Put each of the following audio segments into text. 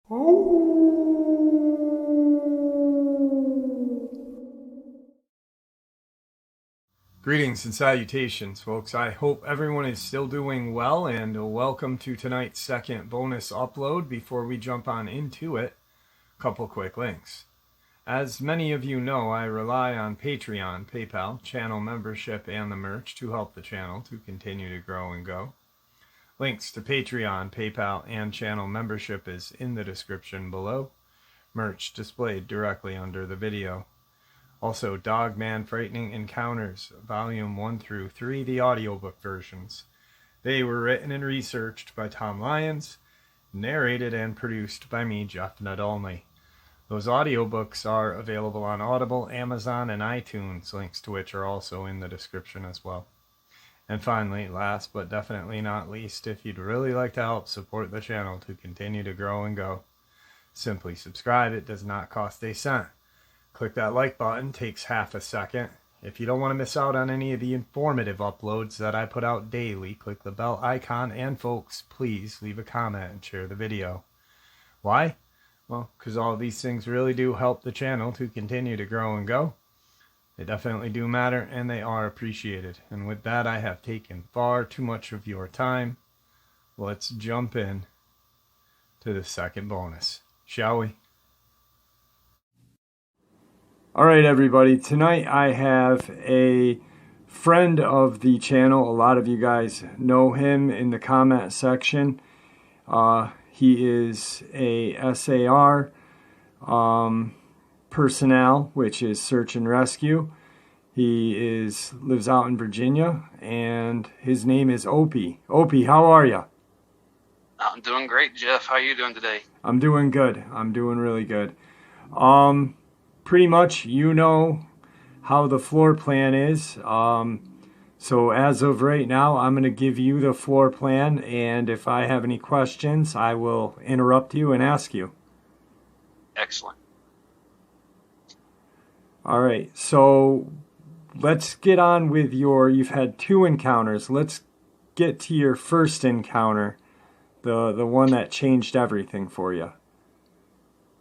Greetings and salutations, folks. I hope everyone is still doing well, and welcome to tonight's second bonus upload. Before we jump on into it, a couple quick links. As many of you know, I rely on Patreon, PayPal, channel membership, and the merch to help the channel to continue to grow and go. Links to Patreon, PayPal, and channel membership is in the description below. Merch displayed directly under the video. Also, Dogman Frightening Encounters, Volume 1 through 3, the audiobook versions. They were written and researched by Tom Lyons, narrated and produced by me, Jeff Nadolny. Those audiobooks are available on Audible, Amazon, and iTunes, links to which are also in the description as well. And finally, last but definitely not least, if you'd really like to help support the channel to continue to grow and go, simply subscribe. It does not cost a cent. Click that like button, takes half a second. If you don't want to miss out on any of the informative uploads that I put out daily, click the bell icon, and folks, please leave a comment and share the video. Why? Well, because all of these things really do help the channel to continue to grow and go. They definitely do matter, and they are appreciated. And with that, I have taken far too much of your time. Let's jump in to the second bonus, shall we? All right, everybody. Tonight I have a friend of the channel. A lot of you guys know him in the comment section. He is a SAR personnel, which is search and rescue. He lives out in Virginia, and his name is Opie. Opie, how are you? I'm doing great, Jeff. How are you doing today? I'm doing good. I'm doing really good. Pretty much, you know how the floor plan is. So as of right now, I'm going to give you the floor plan, and if I have any questions, I will interrupt you and ask you. Excellent. All right, so let's get on with you've had 2 encounters. Let's get to your first encounter, the one that changed everything for you.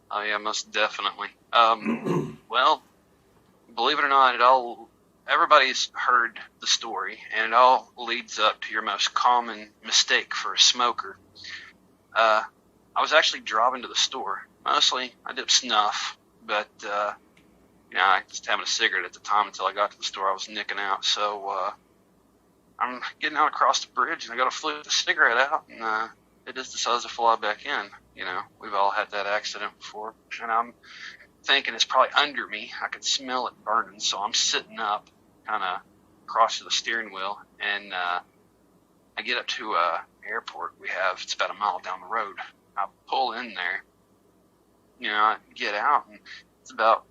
Oh yeah, most definitely. Well, believe it or not, everybody's heard the story, and it all leads up to your most common mistake for a smoker. I was actually driving to the store. Mostly, I did snuff, but I was having a cigarette at the time until I got to the store. I was nicking out, so I'm getting out across the bridge, and I got to flip the cigarette out, and it just decides to fly back in. We've all had that accident before, and I'm thinking it's probably under me. I could smell it burning, so I'm sitting up, kind of across to the steering wheel, and I get up to a airport we have. It's about a mile down the road. I pull in there, I get out, and it's about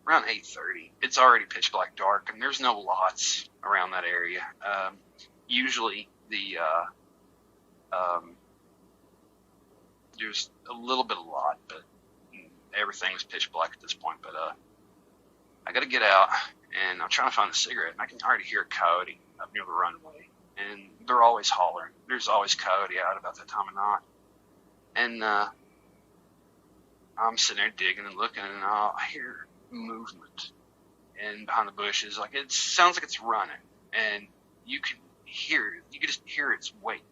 around 8:30. It's already pitch black dark, and there's no lots around that area. Usually there's a little bit of lot, but everything was pitch black at this point. But I got to get out, and I'm trying to find a cigarette, and I can already hear a coyote up near the runway, and they're always hollering. There's always coyote out about that time of night, and I'm sitting there digging and looking, and I hear movement, and behind the bushes, like it sounds like it's running, and you can just hear its weight.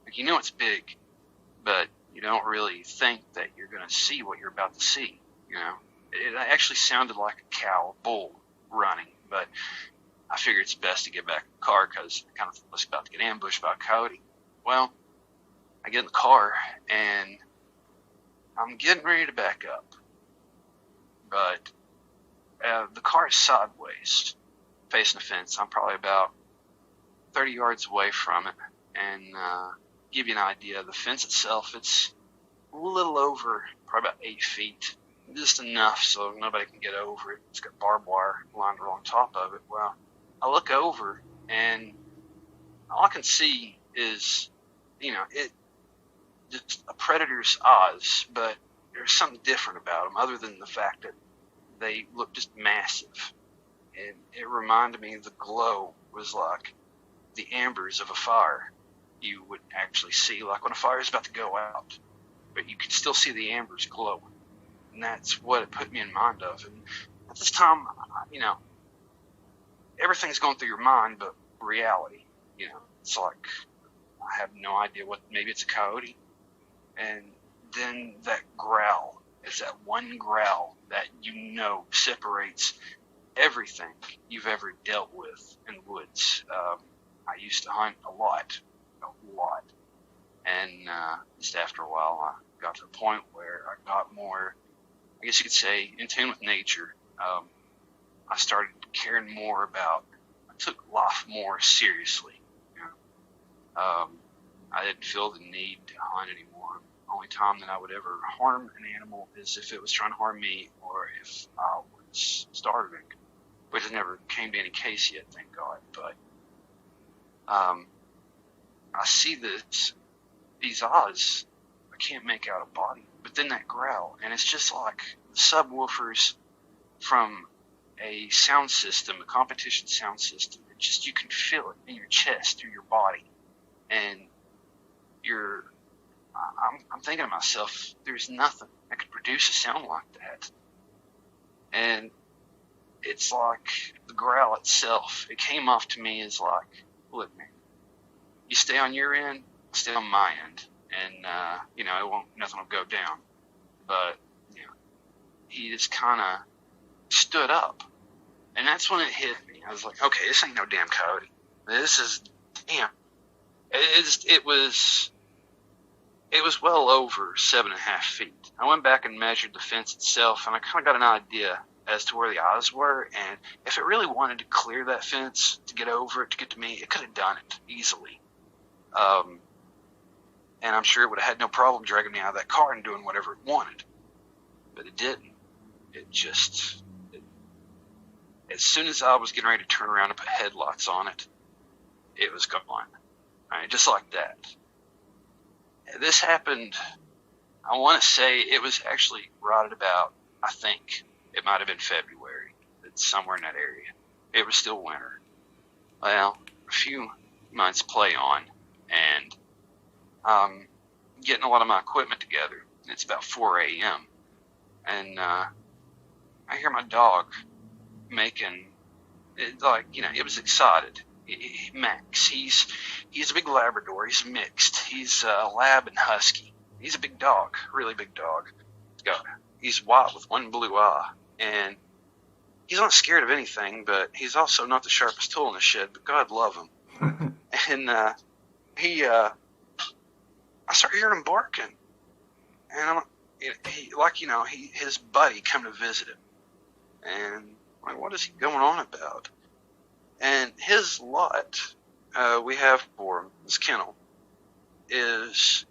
Like it's big, but you don't really think that you're going to see what you're about to see. It actually sounded like a cow, a bull running, but I figured it's best to get back in the car because I kind of was about to get ambushed by a coyote. Well, I get in the car, and I'm getting ready to back up, but the car is sideways, facing the fence. I'm probably about 30 yards away from it, and give you an idea, the fence itself, it's a little over, probably about 8 feet, just enough so nobody can get over it. It's got barbed wire lined along top of it. Well, I look over, and all I can see is, it just a predator's eyes, but there's something different about them other than the fact that they look just massive. And it reminded me the glow was like the embers of a fire you would actually see, like when a fire is about to go out. but you could still see the ambers glowing. And that's what it put me in mind of. And at this time, you know, everything's going through your mind, but reality, you know, it's like, I have no idea what, maybe it's a coyote. And then that growl, it's that one growl that you know separates everything you've ever dealt with in the woods. I used to hunt a lot. And just after a while, I got to the point where I got more, I guess you could say, in tune with nature. I started caring more about, I took life more seriously. You know? I didn't feel the need to hunt anymore. The only time that I would ever harm an animal is if it was trying to harm me or if I was starving, which has never came to any case yet, thank God. But I see these odds, I can't make out a body, but then that growl, and it's just like the subwoofers from a sound system, a competition sound system. It just, you can feel it in your chest, through your body, and I'm thinking to myself, there's nothing that could produce a sound like that. And it's like the growl itself, it came off to me as like, look, man, you stay on your end, I'll stay on my end, and you know, nothing will go down. But you know, he just kind of stood up, and that's when it hit me. I was like, okay, this ain't no damn coyote. This is damn. It was well over 7.5 feet. I went back and measured the fence itself, and I kind of got an idea as to where the eyes were, and if it really wanted to clear that fence to get over it, to get to me, it could have done it easily. And I'm sure it would have had no problem dragging me out of that car and doing whatever it wanted. But it didn't. As soon as I was getting ready to turn around and put headlights on it, it was gone. I mean, just like that. This happened, I want to say it was actually right at about, I think it might have been February. It's somewhere in that area. It was still winter. Well, a few months play on, and I'm getting a lot of my equipment together. It's about 4 a.m. And I hear my dog making, it, like, you know, it was excited. Max, he's a big Labrador. He's mixed. He's a lab and husky. He's a big dog, really big dog. He's white with one blue eye, and he's not scared of anything, but he's also not the sharpest tool in the shed, but God love him. And I started hearing him barking, and his buddy come to visit him, and I'm like, what is he going on about? And his lot, we have for him, his kennel, is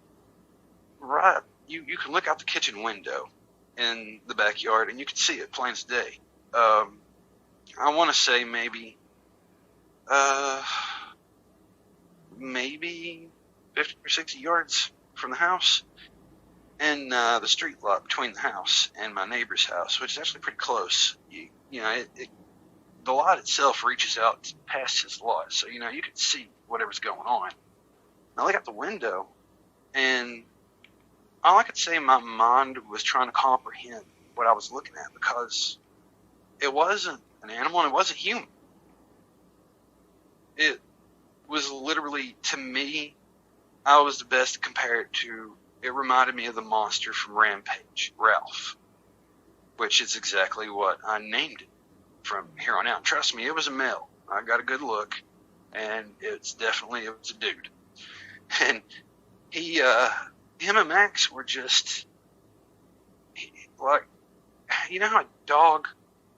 right, you can look out the kitchen window in the backyard, and you can see it plain as day. I want to say maybe 50 or 60 yards from the house, and the street lot between the house and my neighbor's house, which is actually pretty close. The lot itself reaches out past his lot, so you can see whatever's going on. I look out the window, and all I could say, my mind was trying to comprehend what I was looking at, because it wasn't an animal and it wasn't human. It was literally, to me, I was the best to compare it to. It reminded me of the monster from Rampage, Ralph, which is exactly what I named it from here on out. Trust me, it was a male. I got a good look, and it was a dude. And him and Max were just, like, you know how a dog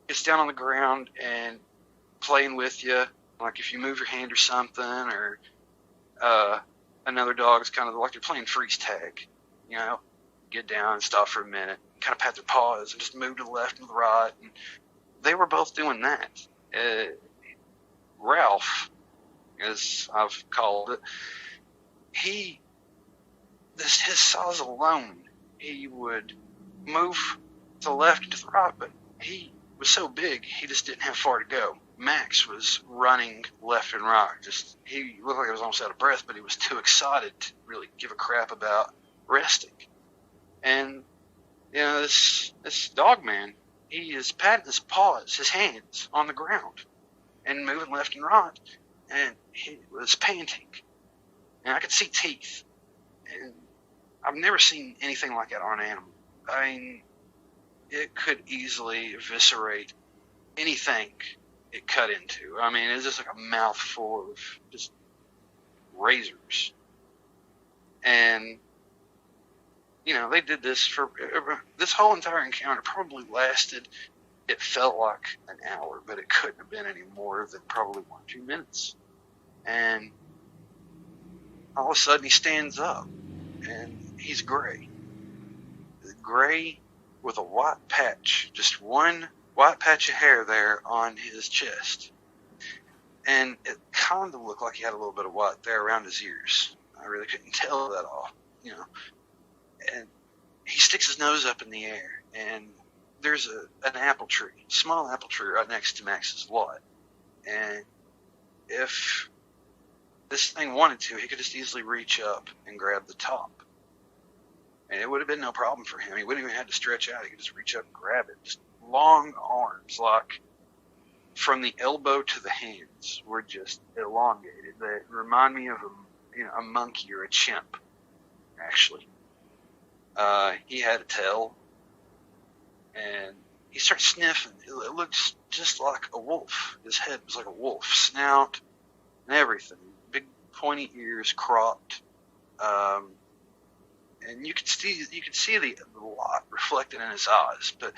gets down on the ground and playing with you, like if you move your hand or something, or another dog's kind of like they're playing freeze tag, get down and stop for a minute, kind of pat their paws and just move to the left and to the right. And they were both doing that. Ralph, as I've called it, his size alone, he would move to the left and to the right, but he was so big, he just didn't have far to go. Max was running left and right. He looked like he was almost out of breath, but he was too excited to really give a crap about resting. And this Dogman, he is patting his paws, his hands on the ground, and moving left and right, and he was panting, and I could see teeth, and I've never seen anything like that on an animal. I mean, it could easily eviscerate anything it cut into. I mean, it's just like a mouthful of just razors. And, they did this for, this whole entire encounter probably lasted, it felt like an hour, but it couldn't have been any more than probably 1 or 2 minutes. And all of a sudden he stands up, and he's gray with a white patch, just one white patch of hair there on his chest. And it kind of looked like he had a little bit of white there around his ears. I really couldn't tell that off, And he sticks his nose up in the air, and there's an apple tree, small apple tree right next to Max's lot. And if this thing wanted to, he could just easily reach up and grab the top. And it would have been no problem for him. He wouldn't even have to stretch out. He could just reach up and grab it. Just long arms, like from the elbow to the hands, were just elongated. They remind me of a monkey or a chimp, actually. He had a tail, and he started sniffing. It looks just like a wolf. His head was like a wolf, snout and everything. Big pointy ears, cropped. And you could see the light reflected in his eyes. But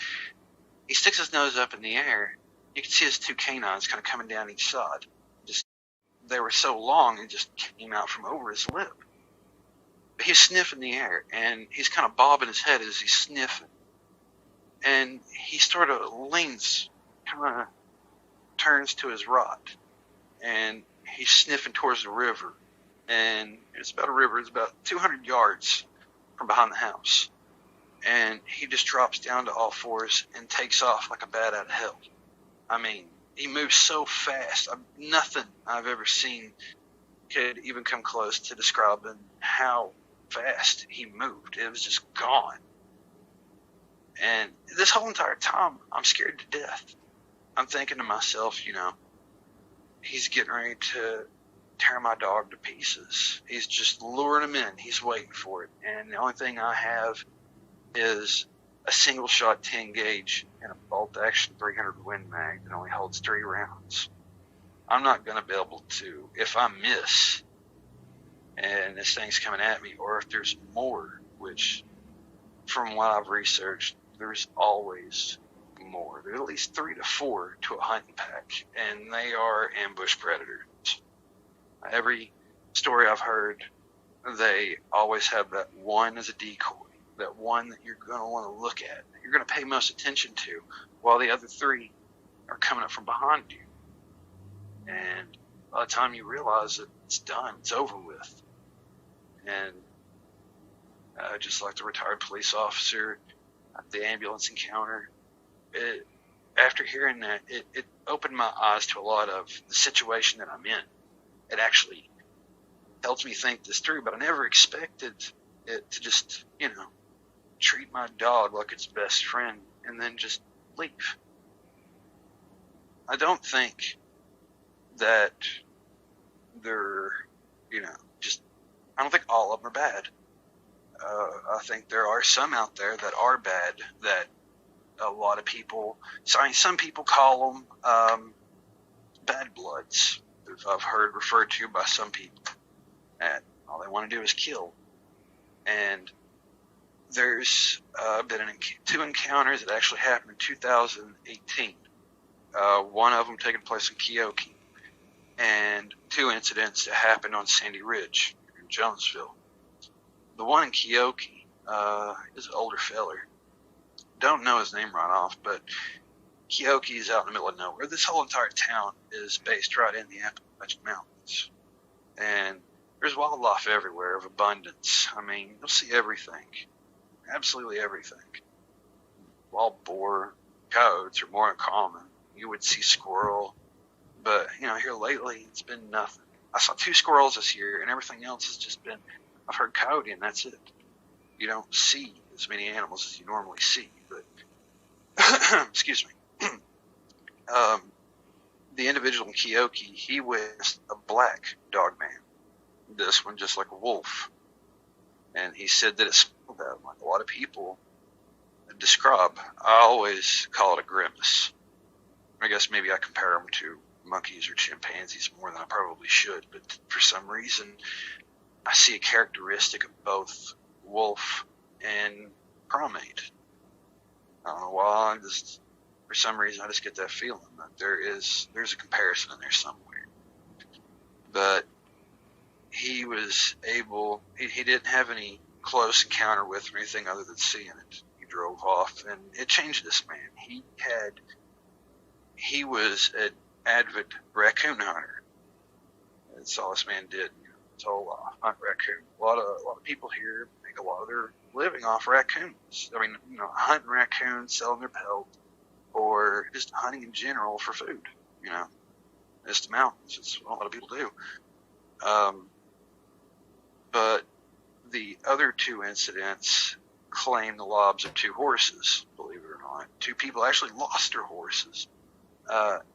he sticks his nose up in the air. You could see his 2 canines kind of coming down each side. They were so long, it just came out from over his lip. But he's sniffing the air, and he's kind of bobbing his head as he's sniffing. And he sort of leans, kind of turns to his right, and he's sniffing towards the river. And it's about a river. It's about 200 yards from behind the house. And he just drops down to all fours and takes off like a bat out of hell. I mean, he moves so fast. Nothing I've ever seen could even come close to describing how fast he moved. It was just gone. And this whole entire time, I'm scared to death. I'm thinking to myself, he's getting ready to tear my dog to pieces. He's just luring him in. He's waiting for it. And the only thing I have is a single shot 10 gauge and a bolt action 300 Win Mag that only holds 3 rounds. I'm not going to be able to, if I miss and this thing's coming at me, or if there's more, which from what I've researched, there's always more. There's at least 3 to 4 to a hunting pack, and they are ambush predators. Every story I've heard, they always have that one as a decoy, that one that you're going to want to look at, that you're going to pay most attention to, while the other 3 are coming up from behind you. And by the time you realize that it's done, it's over with. And just like the retired police officer at the ambulance encounter, after hearing that, it opened my eyes to a lot of the situation that I'm in. It actually helps me think this through, but I never expected it to just, treat my dog like its best friend and then just leave. I don't think that they're, I don't think all of them are bad. I think there are some out there that are bad, that a lot of people, some people call them bad bloods. I've heard referred to by some people, and all they want to do is kill. And there's been 2 encounters that actually happened in 2018. One of them taking place in Keokee, and 2 incidents that happened on Sandy Ridge in Jonesville. The one in Keokee is an older feller. Don't know his name right off, but Keokee is out in the middle of nowhere. This whole entire town is based right in the Appalachian Mountains. And there's wildlife everywhere of abundance. I mean, you'll see everything. Absolutely everything. Wild boar, coyotes are more uncommon. You would see squirrel. But, here lately, it's been nothing. I saw 2 squirrels this year, and everything else has just been, I've heard coyote, and that's it. You don't see as many animals as you normally see. But excuse me. The individual in Kyoki, he was a black Dogman. This one just like a wolf. And he said that it smelled out like a lot of people describe. I always call it a grimace. I guess maybe I compare them to monkeys or chimpanzees more than I probably should, but for some reason I see a characteristic of both wolf and primate. I don't know why, for some reason I just get that feeling that there's a comparison in there somewhere. But he was able, he didn't have any close encounter with or anything other than seeing it. He drove off, and it changed this man. He was an avid raccoon hunter. That's all this man did. So hunt raccoon. A lot of people here make a lot of their living off raccoons. I mean, hunting raccoons, selling their pelt, or just hunting in general for food. It's the mountains. It's what a lot of people do. But the other two incidents claim the lobs of two horses, believe it or not. Two people actually lost their horses.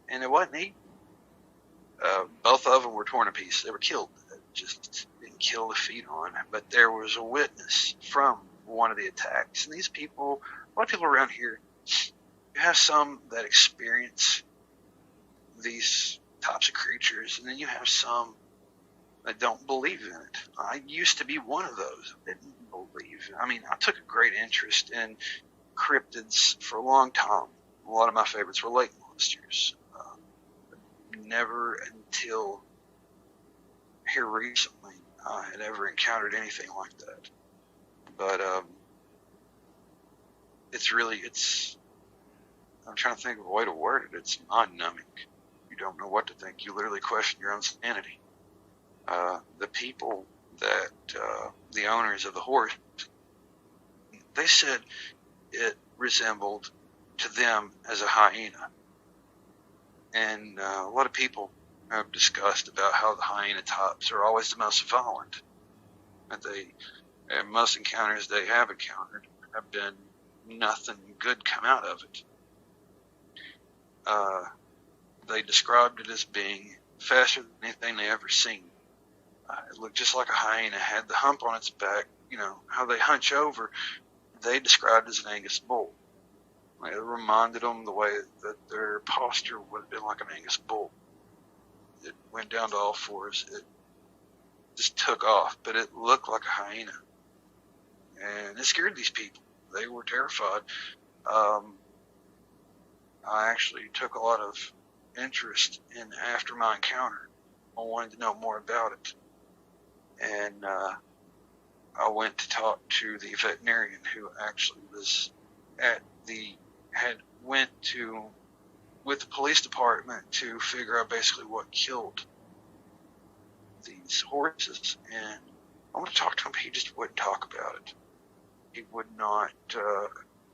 And it wasn't eaten. Both of them were torn to pieces. They were killed. Just didn't kill to feed on. But there was a witness from one of the attacks. And these people, a lot of people around here, you have some that experience these types of creatures, and then you have some that don't believe in it. I used to be one of those. I didn't believe. I mean, I took a great interest in cryptids for a long time. A lot of my favorites were lake monsters. Never until here recently I had ever encountered anything like that. But I'm trying to think of a way to word it. It's mind-numbing. You don't know what to think. You literally question your own sanity. The people that, the owners of the horse, they said it resembled to them as a hyena. And a lot of people have discussed about how the hyena types are always the most violent. And most encounters they have encountered have been nothing good come out of it. They described it as being faster than anything they ever seen. It looked just like a hyena, had the hump on its back, how they hunch over. They described it as an Angus bull. It reminded them the way that their posture would have been like an Angus bull. It went down to all fours. It just took off, but it looked like a hyena. And it scared these people. They were terrified. I actually took a lot of interest in after my encounter. I wanted to know more about it. And I went to talk to the veterinarian who actually was went with the police department to figure out basically what killed these horses. And I want to talk to him, but he just wouldn't talk about it. He would not,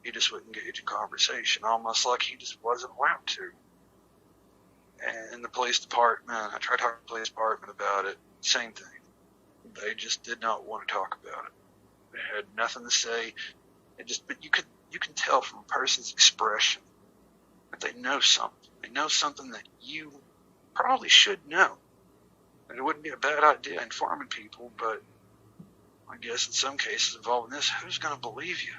he just wouldn't engage in conversation, almost like he just wasn't allowed to. And the police department, I tried to talk to the police department about it, same thing. They just did not want to talk about it. They had nothing to say. But you can tell from a person's expression that they know something. They know something that you probably should know. And it wouldn't be a bad idea informing people, but I guess in some cases involving this, who's going to believe you?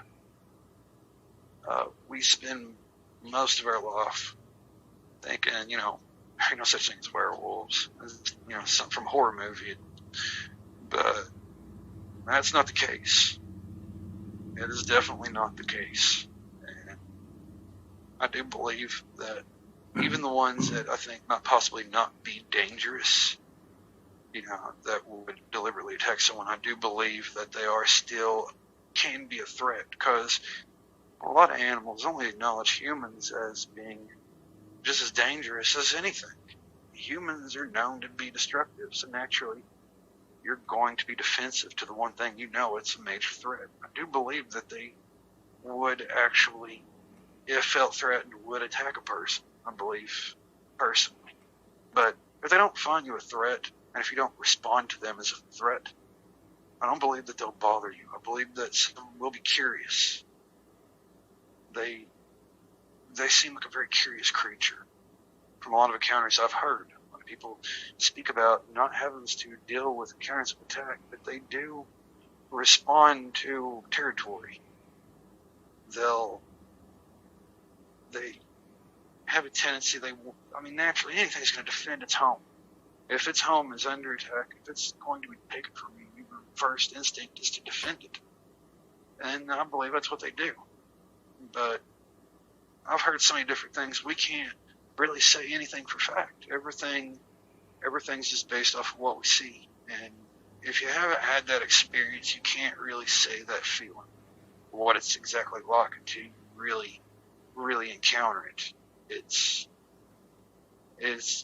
We spend most of our life thinking, ain't no such thing as werewolves. Something from a horror movie. But that's not the case. It is definitely not the case. And I do believe that even the ones that I think might possibly not be dangerous, that would deliberately attack someone, I do believe that they can be a threat, because a lot of animals only acknowledge humans as being just as dangerous as anything. Humans are known to be destructive, so naturally you're going to be defensive to the one thing it's a major threat. I do believe that they would actually, if felt threatened, would attack a person, I believe, personally. But if they don't find you a threat, and if you don't respond to them as a threat, I don't believe that they'll bother you. I believe that some will be curious. They seem like a very curious creature. From a lot of encounters I've heard, a lot of people speak about not having to deal with encounters of attack, but they do respond to territory. They have a tendency, naturally anything's going to defend its home. If its home is under attack, if it's going to be taken from you, your first instinct is to defend it. And I believe that's what they do. But I've heard so many different things. We can't really say anything for fact. Everything's just based off of what we see. And if you haven't had that experience, you can't really say that feeling, what it's exactly like until you really, really encounter it. It's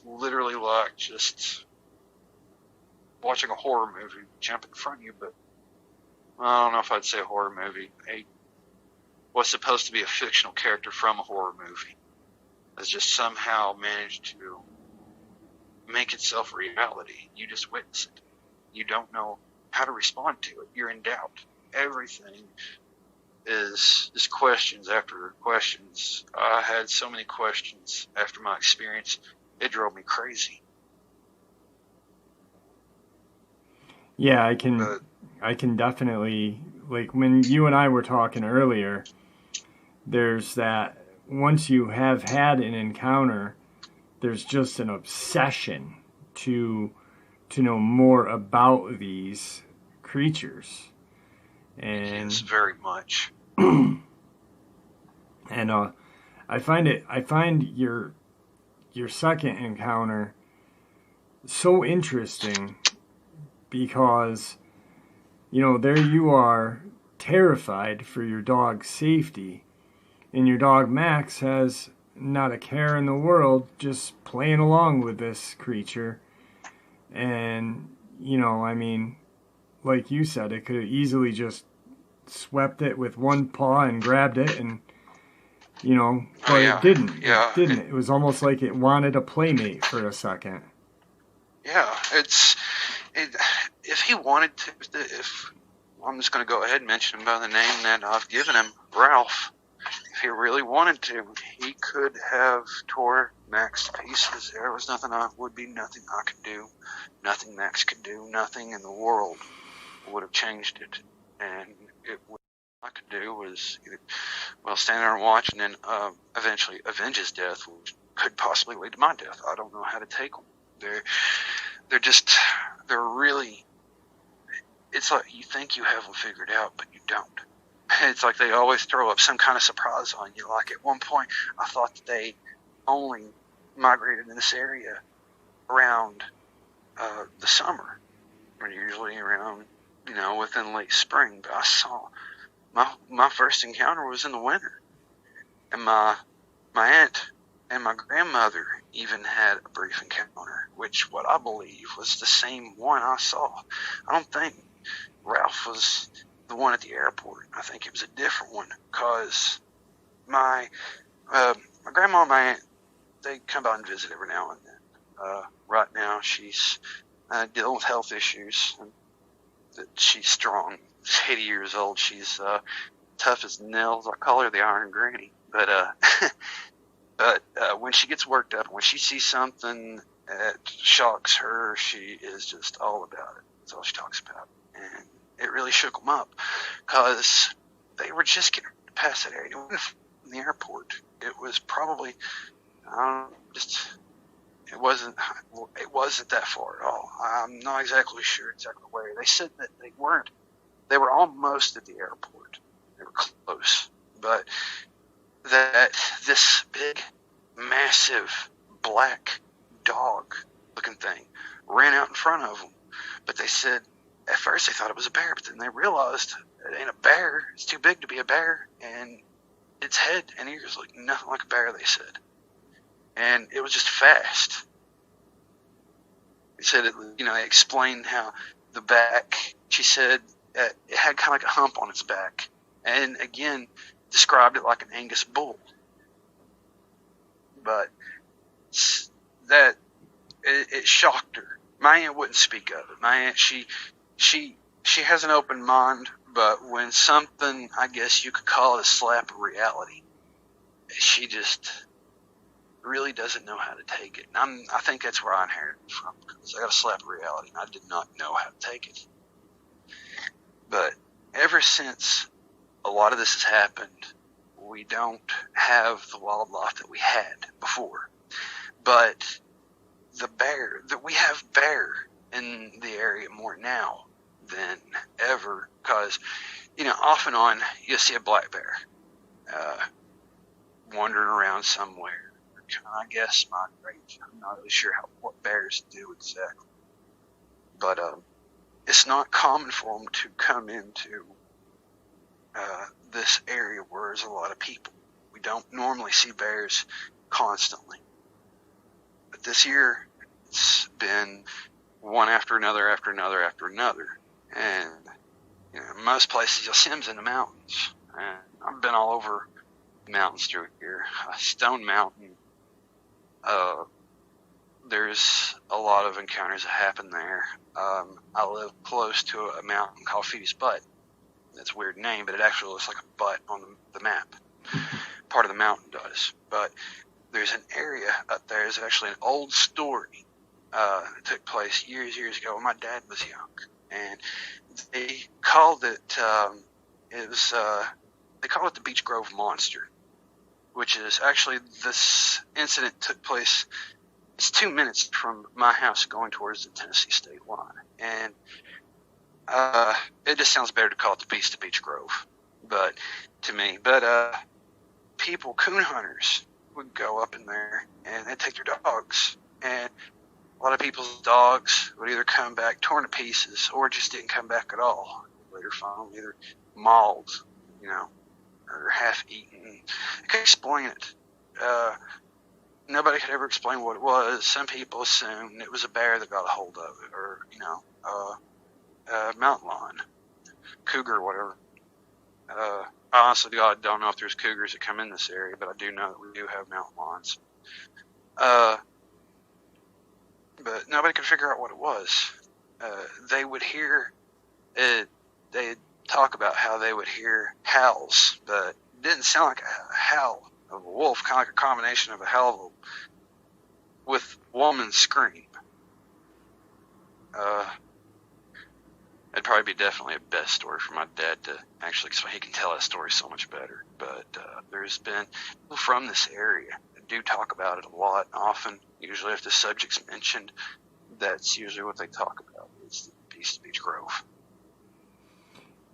literally like just watching a horror movie jump in front of you, but I don't know if I'd say a horror movie. What's supposed to be a fictional character from a horror movie has just somehow managed to make itself reality. You just witness it. You don't know how to respond to it. You're in doubt. Everything is just questions after questions. I had so many questions after my experience. It drove me crazy. Yeah, I can definitely, like when you and I were talking earlier, there's that once you have had an encounter, there's just an obsession to know more about these creatures. And yes, very much. And I find your second encounter so interesting because, you know, there you are terrified for your dog's safety, and your dog Max has not a care in the world, just playing along with this creature. And, you know, I mean, like you said, it could have easily just swept it with one paw and grabbed it, and, you know, but it didn't. Yeah, it didn't. It was almost like it wanted a playmate for a second. Yeah, if he wanted to, I'm just going to go ahead and mention him by the name that I've given him, Ralph. If he really wanted to, he could have tore Max to pieces. There was nothing I could do, nothing Max could do, nothing in the world would have changed it. And what I could do was either, stand there and watch, and then eventually avenge his death, which could possibly lead to my death. I don't know how to take them. They're really, it's like you think you have them figured out, but you don't. It's like they always throw up some kind of surprise on you. Like at one point, I thought that they only migrated in this area around the summer, or usually around, within late spring. But I saw my first encounter was in the winter, and my aunt and my grandmother even had a brief encounter, which what I believe was the same one I saw. I don't think Ralph was the one at the airport. I think it was a different one, because my grandma and my aunt, they come by and visit every now and then. Right now, she's dealing with health issues. And she's strong. She's 80 years old. She's tough as nails. I call her the Iron Granny. But when she gets worked up, when she sees something that shocks her, she is just all about it. That's all she talks about. And it really shook them up, because they were just getting past that area. From the airport, it was probably, it wasn't that far at all. I'm not exactly sure exactly where. They said that they were almost at the airport. They were close, but that this big, massive, black dog-looking thing ran out in front of them. But they said, at first they thought it was a bear, but then they realized it ain't a bear. It's too big to be a bear, and its head and ears look nothing like a bear, they said. And it was just fast. They said, they explained how the back, she said, it had kind of like a hump on its back. And again, described it like an Angus bull. But it shocked her. My aunt wouldn't speak of it. My aunt, she she has an open mind, but when something, I guess you could call it a slap of reality, she just really doesn't know how to take it. And I think that's where I inherited it from, because I got a slap of reality and I did not know how to take it. But ever since a lot of this has happened, we don't have the wildlife that we had before. But we have bear in the area more now than ever, because, off and on, you'll see a black bear wandering around somewhere. I guess migrate. I'm not really sure what bears do exactly. But it's not common for them to come into this area where there's a lot of people. We don't normally see bears constantly. But this year, it's been one after another, after another, after another. And, most places you'll see them in the mountains. And I've been all over the mountains through here. Stone Mountain. There's a lot of encounters that happen there. I live close to a mountain called Phoebe's Butt. That's a weird name, but it actually looks like a butt on the map. Part of the mountain does. But there's an area up there. It's actually an old story that took place years ago when my dad was young. And they called it, they call it the Beech Grove Monster, which is actually, this incident took place, it's 2 minutes from my house going towards the Tennessee state line. And it just sounds better to call it the Beast of Beech Grove, to me. But people, coon hunters, would go up in there and they'd take their dogs. And a lot of people's dogs would either come back torn to pieces or just didn't come back at all. Later found either mauled, or half-eaten. I couldn't explain it. Nobody could ever explain what it was. Some people assumed it was a bear that got a hold of it, or, mountain lion, cougar, whatever. I honestly, God, don't know if there's cougars that come in this area, but I do know that we do have mountain lions. But nobody could figure out what it was. They would hear it. They'd talk about how they would hear howls, but it didn't sound like a howl of a wolf, kind of like a combination of a howl with woman's scream. It'd probably be definitely a best story for my dad to actually explain. He can tell that story so much better. But there's been people from this area that do talk about it a lot, often. Usually if the subject's mentioned, that's usually what they talk about. It's the Beast of Beech Grove.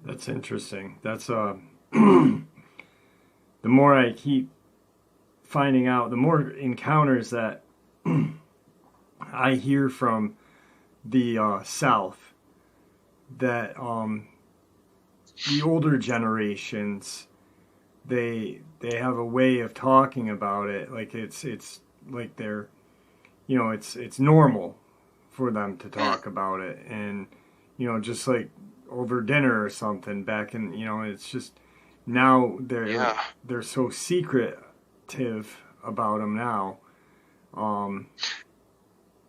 That's interesting. That's the more I keep finding out, the more encounters that I hear from the South, that the older generations, they have a way of talking about it, like it's like they're, it's normal for them to talk about it, and just like over dinner or something back in, it's just now they're so secretive about them now.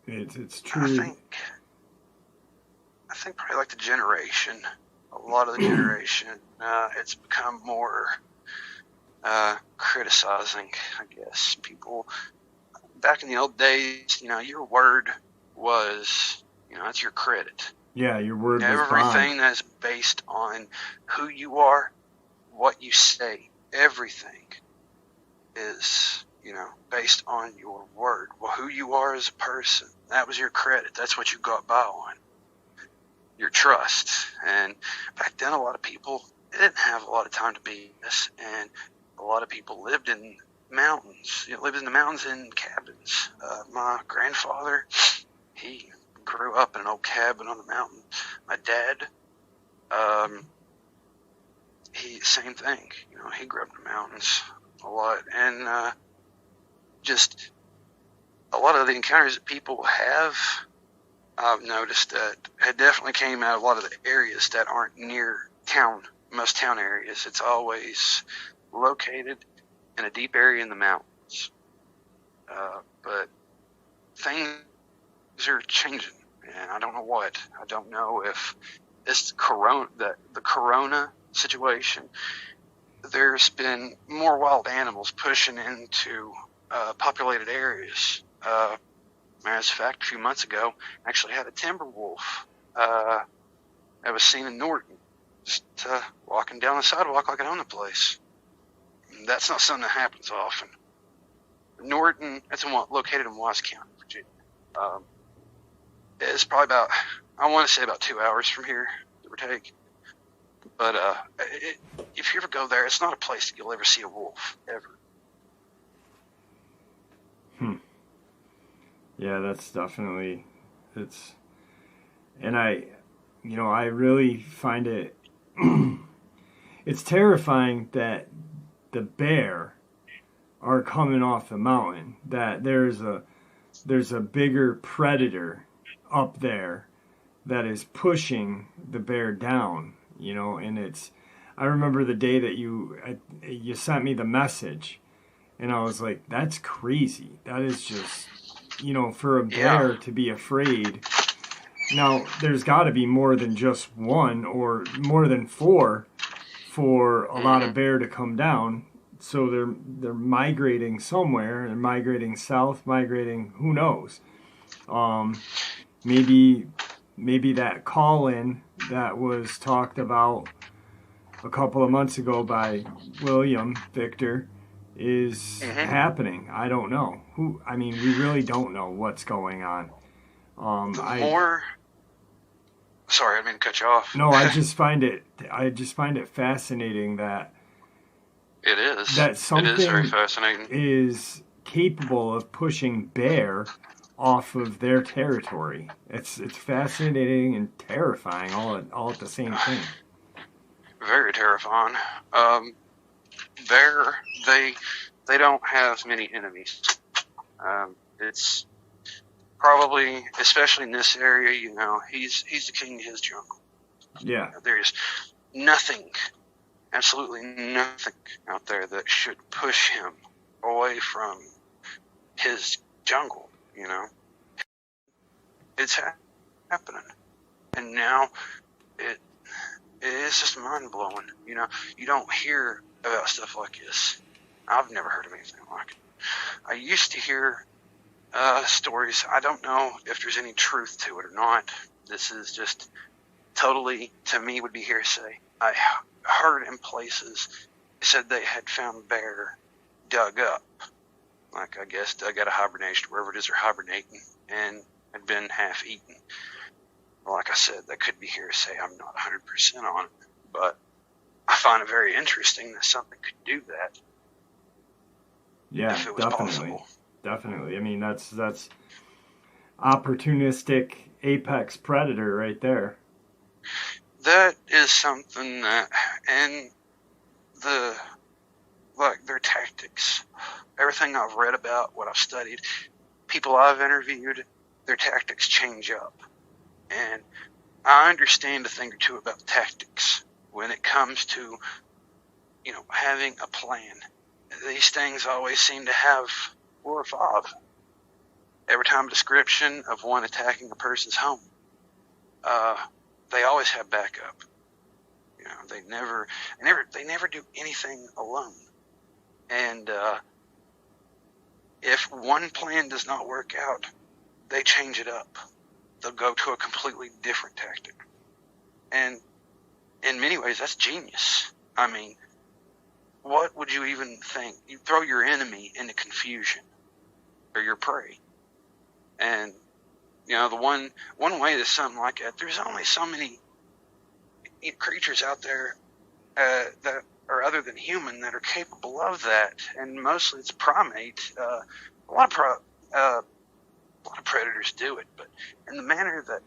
It's truly. I think probably like the generation, a lot of the generation, it's become more criticizing, I guess. People, back in the old days, your word was, that's your credit. Yeah, your word was everything bond. That's based on who you are, what you say, everything is, based on your word. Well, who you are as a person, that was your credit. That's what you got by on. Your trust. And back then, a lot of people didn't have a lot of time to be this, and a lot of people lived in mountains. Lived in the mountains in cabins. My grandfather, he grew up in an old cabin on the mountain. My dad, same thing. He grew up in the mountains a lot, and just a lot of the encounters that people have, I've noticed that it definitely came out of a lot of the areas that aren't near town, most town areas. It's always located in a deep area in the mountains. But things are changing, and I don't know what. I don't know if it's the corona situation. There's been more wild animals pushing into populated areas. Matter of fact, a few months ago, I actually had a timber wolf that was seen in Norton, just walking down the sidewalk like I own the place. And that's not something that happens often. Norton, it's located in Wise County, Virginia. It's probably about, I want to say about 2 hours from here, give or take. But if you ever go there, it's not a place that you'll ever see a wolf, ever. Yeah, that's definitely, and I really find it, it's terrifying that the bear are coming off the mountain, that there's a bigger predator up there that is pushing the bear down, and I remember the day that you sent me the message, and I was like, that's crazy. That is just, for a bear to be afraid. Now, there's got to be more than just one or more than four for a lot of bear to come down. So they're migrating somewhere. They're migrating south, migrating, who knows? Maybe that call-in that was talked about a couple of months ago by William Victor is happening. I don't know. We really don't know what's going on. Sorry, I didn't mean to cut you off. No, I just find it fascinating that it is. That something it is very fascinating. Is capable of pushing bear off of their territory. It's fascinating and terrifying all at the same time. Very terrifying. They don't have many enemies. It's probably, especially in this area, he's the king of his jungle. Yeah. There's nothing, absolutely nothing out there that should push him away from his jungle, It's happening. And now it is just mind-blowing. You don't hear about stuff like this. I've never heard of anything like it. I used to hear stories. I don't know if there's any truth to it or not. This is just totally, to me, would be hearsay. I heard in places said they had found bear dug up, like I guess dug out of hibernation, wherever it is they're hibernating, and had been half eaten. Like I said, that could be hearsay. I'm not 100% on it, but I find it very interesting that something could do that. Yeah, if it was definitely. Possible. Definitely. That's opportunistic apex predator right there. That is something that, and their tactics, everything I've read about, what I've studied, people I've interviewed, their tactics change up. And I understand a thing or two about tactics when it comes to, having a plan. These things always seem to have 4 or 5. Every time a description of one attacking a person's home, they always have backup. They never do anything alone. And if one plan does not work out, they change it up. They'll go to a completely different tactic. And in many ways, that's genius. What would you even think? You throw your enemy into confusion, or your prey. And, the one way to something like that, there's only so many creatures out there that are other than human that are capable of that. And mostly it's primate. A lot of predators do it, but in the manner that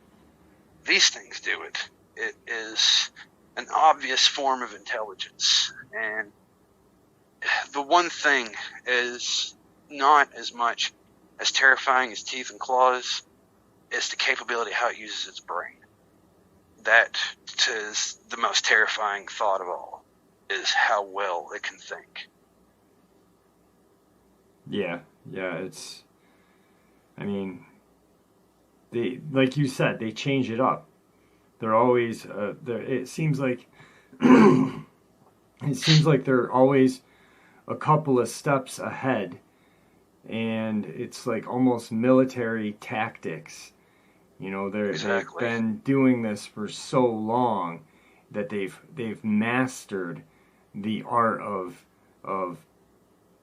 these things do it, it is an obvious form of intelligence. And the one thing is not as much as terrifying as teeth and claws, is the capability of how it uses its brain. That is the most terrifying thought of all, is how well it can think. Yeah, it's, they, like you said, they change it up. They're always it seems like they're always a couple of steps ahead, and it's like almost military tactics. They've Exactly. been doing this for so long that they've mastered the art of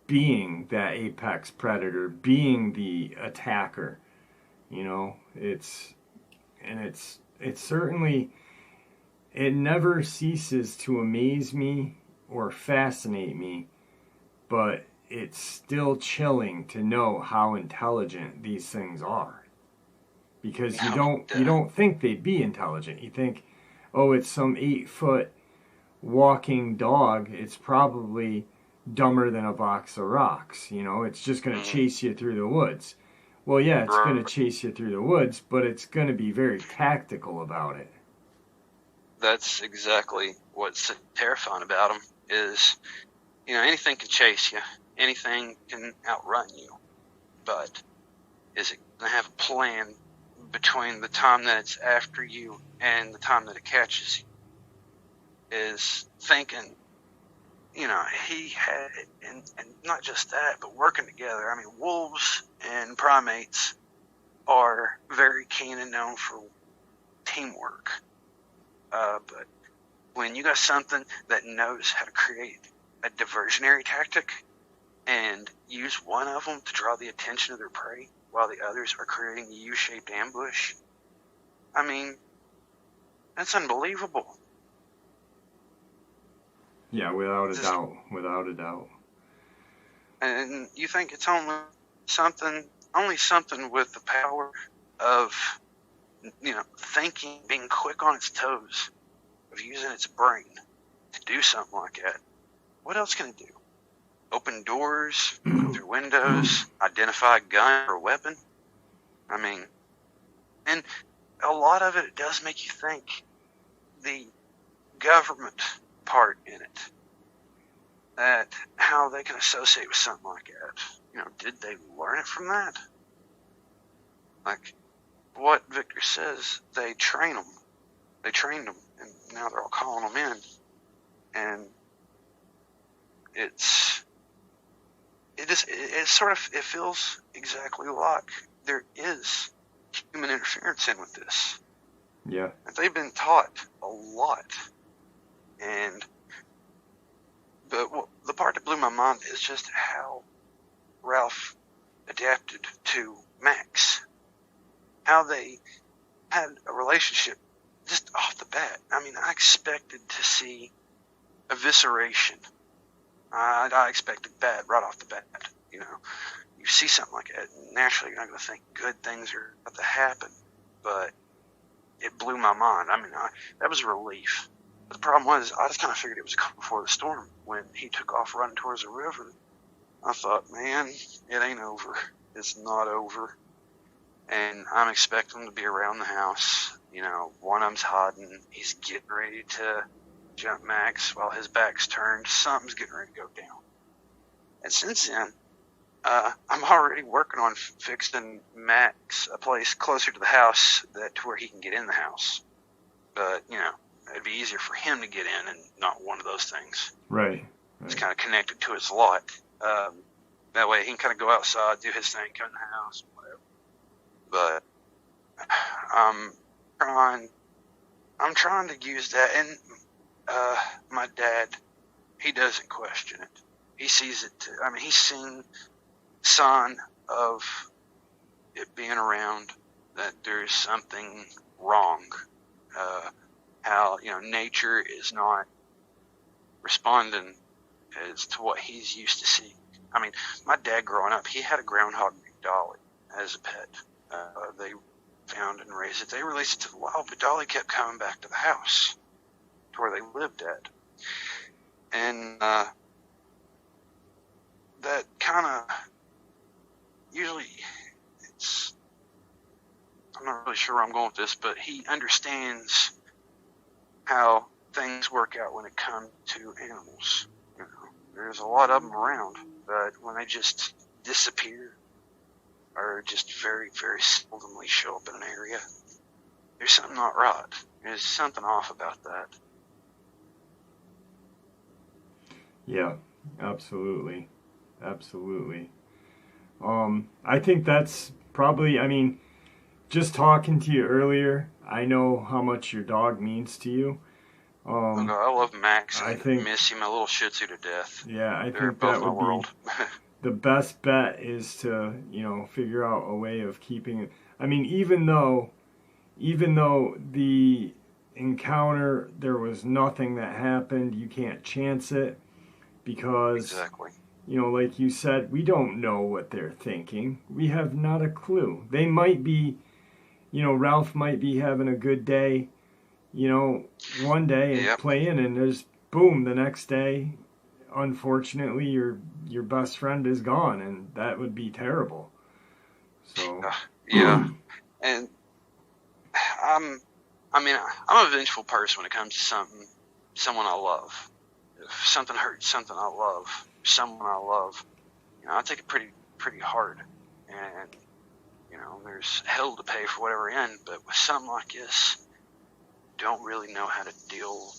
being that apex predator, being the attacker. It's certainly, it never ceases to amaze me or fascinate me, but it's still chilling to know how intelligent these things are, because you No, don't think they'd be intelligent. You think, oh, it's some 8 foot walking dog. It's probably dumber than a box of rocks. It's just going to chase you through the woods. Well, yeah, it's going to chase you through the woods, but it's going to be very tactical about it. that's exactly what's terrifying about them is, anything can chase you, anything can outrun you, but is it going to have a plan between the time that it's after you and the time that it catches you? Is thinking, he had, and not just that, but working together. I mean, wolves and primates are very keen and known for teamwork. But when you got something that knows how to create a diversionary tactic and use one of them to draw the attention of their prey while the others are creating a U-shaped ambush, I mean, that's unbelievable. Yeah, without a doubt. Without a doubt. And you think it's only something with the power of, thinking, being quick on its toes, of using its brain to do something like that. What else can it do? Open doors, look through windows, identify a gun or weapon? I mean, and a lot of it does make you think the government part in it, that how they can associate with something like that. Did they learn it from that? Like what Victor says, they trained them, and now they're all calling them in, and it feels exactly like there is human interference in with this. Yeah. They've been taught a lot, but the part that blew my mind is just how Ralph adapted to Max, how they had a relationship just off the bat. I mean, I expected to see evisceration. I expected bad right off the bat. You see something like that, naturally you're not going to think good things are about to happen, but it blew my mind. I mean, that was a relief. But the problem was, I just kind of figured it was coming before the storm. When he took off running towards the river, I thought, man, it ain't over. It's not over. And I'm expecting him to be around the house. One of them's hiding. He's getting ready to jump Max while his back's turned. Something's getting ready to go down. And since then, I'm already working on fixing Max a place closer to the house to where he can get in the house. But, it'd be easier for him to get in and not one of those things. Right. It's kind of connected to his lot. That way he can kind of go outside, do his thing, come in the house, whatever. But I'm trying to use that. And my dad, he doesn't question it. He sees it too. I mean, he's seen sign of it being around, that there's something wrong. How nature is not responding as to what he's used to seeing. I mean, my dad growing up, he had a groundhog Dolly as a pet. They found and raised it. They released it to the wild, but Dolly kept coming back to the house to where they lived at. And that kind of, usually, I'm not really sure where I'm going with this, but he understands how things work out when it comes to animals. There's a lot of them around, but when they just disappear or just very, very seldomly show up in an area, there's something not right. There's something off about that. Yeah, absolutely. Absolutely. I think that's probably, I mean, just talking to you earlier, I know how much your dog means to you. Oh, God, I love Max I and think, miss him a little Shih Tzu to death. yeah, I They're think both that my would be world. the best bet is to, figure out a way of keeping it. I mean, even though the encounter, there was nothing that happened, you can't chance it because, Exactly. like you said, we don't know what they're thinking. We have not a clue. They might be, Ralph might be having a good day, one day and Yep. playing, and there's boom, the next day, unfortunately, your best friend is gone, and that would be terrible. So, Yeah. And I'm a vengeful person when it comes to someone I love. If something hurts something I love, someone I love, I take it pretty hard. And, there's hell to pay for whatever end, but with something like this, you don't really know how to deal.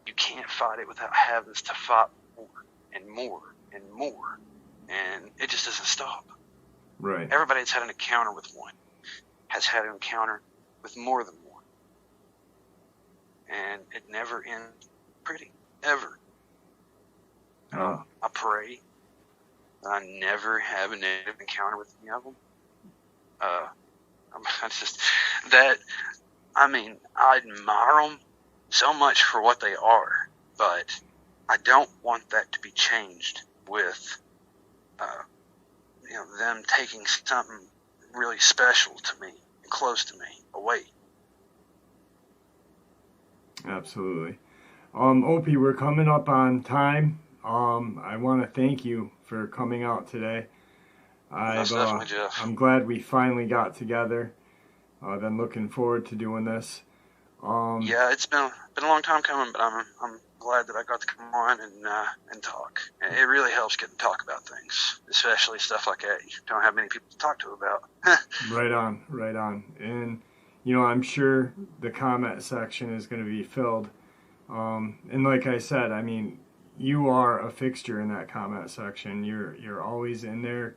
You can't fight it without having to fight more and more and more. And it just doesn't stop. right. Everybody that's had an encounter with one has had an encounter with more than one. And it never ends pretty, ever. I pray that I never have a negative encounter with any of them. I admire them so much for what they are, but I don't want that to be changed with, them taking something really special to me and close to me away. Absolutely. Opie, we're coming up on time. I want to thank you for coming out today. Most definitely, Jeff. I'm glad we finally got together. I've been looking forward to doing this. Yeah, it's been a long time coming, but I'm glad that I got to come on and talk. And it really helps getting to talk about things, especially stuff like that you don't have many people to talk to about. Right on, right on. And I'm sure the comment section is going to be filled. And like I said, I mean, you are a fixture in that comment section. You're always in there,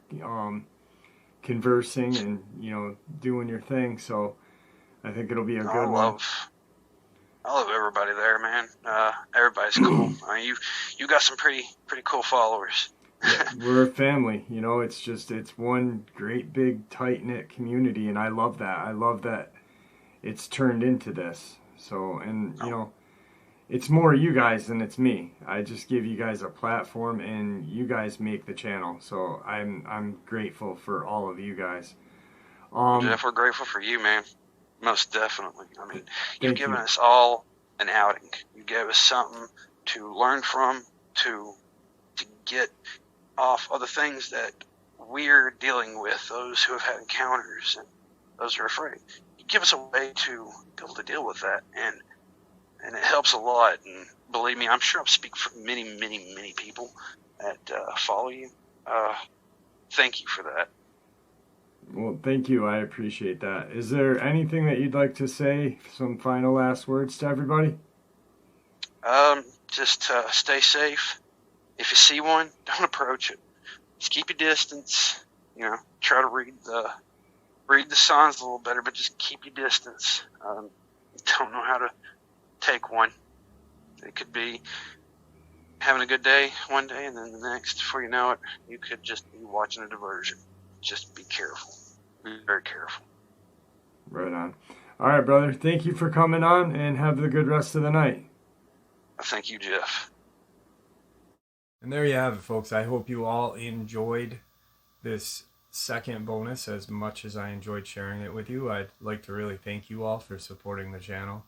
conversing and doing your thing. So I think it'll be a good one. I love everybody there, man. Everybody's cool. You got some pretty cool followers. Yeah, we're a family. It's one great big tight knit community, and I love that. I love that it's turned into this. So, and it's more you guys than it's me. I just give you guys a platform, and you guys make the channel. So I'm grateful for all of you guys. Jeff, we're grateful for you, man. Most definitely. I mean, you've given you. us all an outing. You gave us something to learn from, to get off of the things that we're dealing with, those who have had encounters and those who are afraid. You give us a way to be able to deal with that, and it helps a lot. And believe me, I'm sure I speak for many, many, many people that follow you. Thank you for that. Well, thank you. I appreciate that. Is there anything that you'd like to say? Some final last words to everybody? Just stay safe. If you see one, don't approach it. Just keep your distance. Try to read the signs a little better, but just keep your distance. Don't know how to take one. It could be having a good day one day, and then the next, before you know it, you could just be watching a diversion. Just be careful. Be very careful. Right on. All right, brother. Thank you for coming on, and have a good rest of the night. Thank you, Jeff. And there you have it, folks. I hope you all enjoyed this second bonus as much as I enjoyed sharing it with you. I'd like to really thank you all for supporting the channel.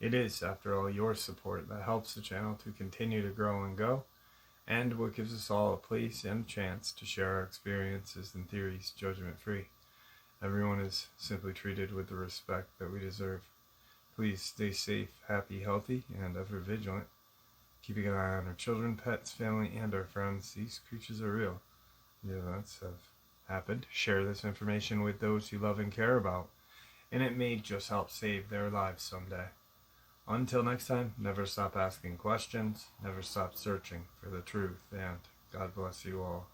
It is, after all, your support that helps the channel to continue to grow and go, and what gives us all a place and a chance to share our experiences and theories judgment-free. Everyone is simply treated with the respect that we deserve. Please stay safe, happy, healthy, and ever vigilant. Keeping an eye on our children, pets, family, and our friends. These creatures are real. The events have happened. Share this information with those you love and care about. and it may just help save their lives someday. Until next time, never stop asking questions, never stop searching for the truth, and God bless you all.